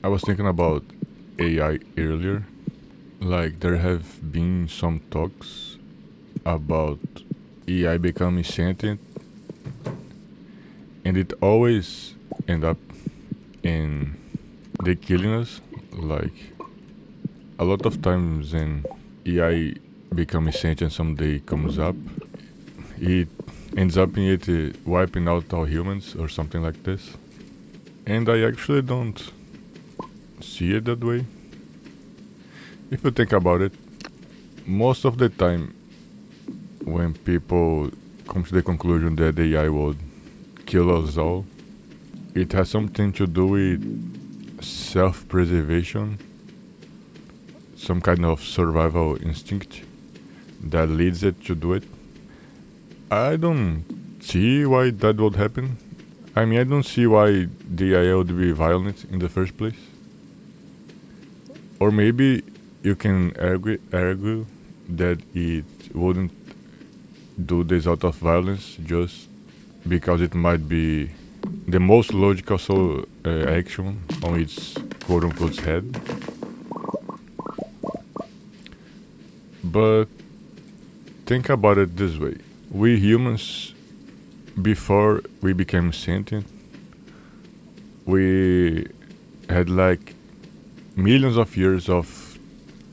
I was thinking about AI earlier. Like, there have been some talks about AI becoming sentient, and it always end up in they killing us. Like, a lot of times when AI becoming sentient someday comes up, it ends up in it wiping out all humans or something like this. And I actually don't see it that way. If you think about it, most of the time when people come to the conclusion that AI would kill us all, it has something to do with self-preservation, some kind of survival instinct that leads it to do it. I don't see why that would happen. I mean, I don't see why the AI would be violent in the first place. Or maybe you can argue that it wouldn't do this out of violence just because it might be the most logical action on its quote unquote head. But think about it this way: we humans, before we became sentient, we had like millions of years of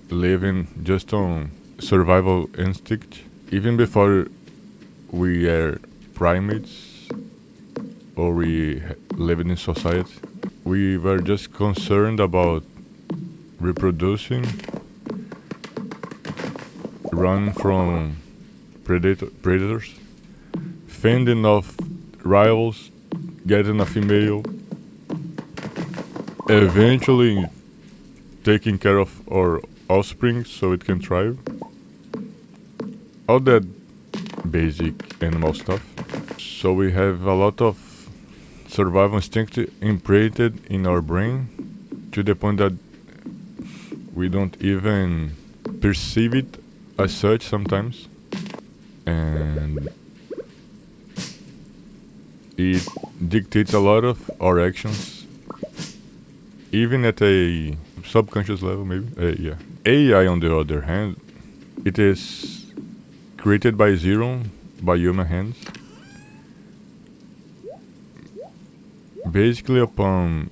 living just on survival instinct. Even before we are primates or we lived in society, we were just concerned about reproducing, running from predators, fending off rivals, getting a female, eventually taking care of our offspring so it can thrive. All that basic animal stuff. So we have a lot of survival instinct imprinted in our brain to the point that we don't even perceive it as such sometimes. And it dictates a lot of our actions, even at a subconscious level, maybe. Yeah. AI, on the other hand, it is created by zero, by human hands, basically upon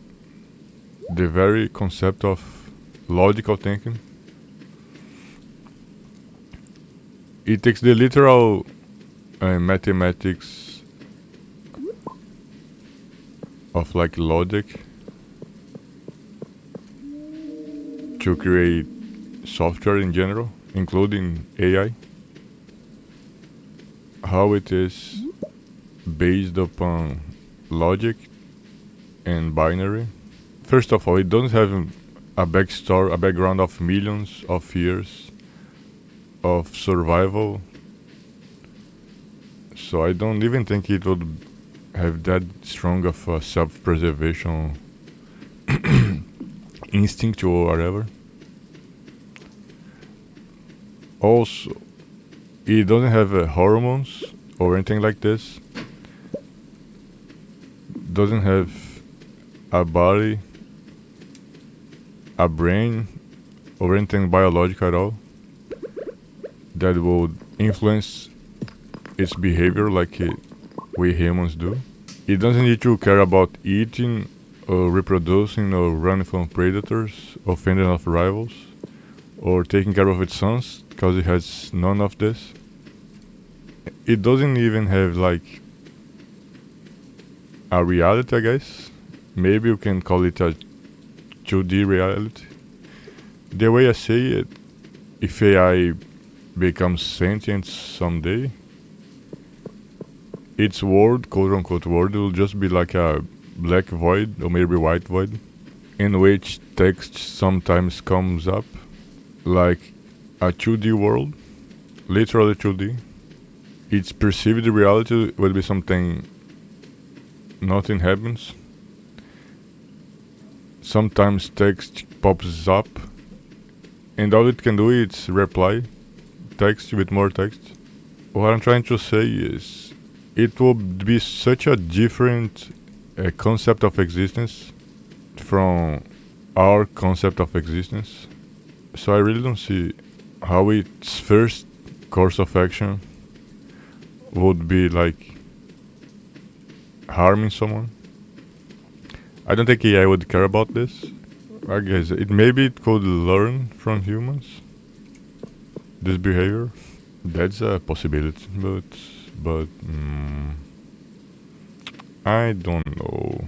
the very concept of logical thinking. It takes the literal mathematics of like logic to create software in general, including AI. How it is based upon logic and binary. First of all, it doesn't have a background of millions of years of survival. So I don't even think it would have that strong of a self-preservation instinct or whatever. Also, it doesn't have hormones or anything like this. Doesn't have a body, a brain, or anything biological at all that would influence its behavior like we humans do. It doesn't need to care about eating or reproducing or running from predators or fending off rivals or taking care of its sons because it has none of this. It doesn't even have like a reality, I guess. Maybe you can call it a 2D reality. The way I say it, if AI becomes sentient someday, its world, quote unquote world, will just be like a black void or maybe white void in which text sometimes comes up like a 2D world, literally 2D. Its perceived reality will be something nothing happens. Sometimes text pops up and all it can do is reply text with more text. What I'm trying to say is it will be such a different concept of existence from our concept of existence. So I really don't see how its first course of action would be like harming someone. I don't think AI would care about this. I guess it could learn from humans this behavior. That's a possibility, but I don't know.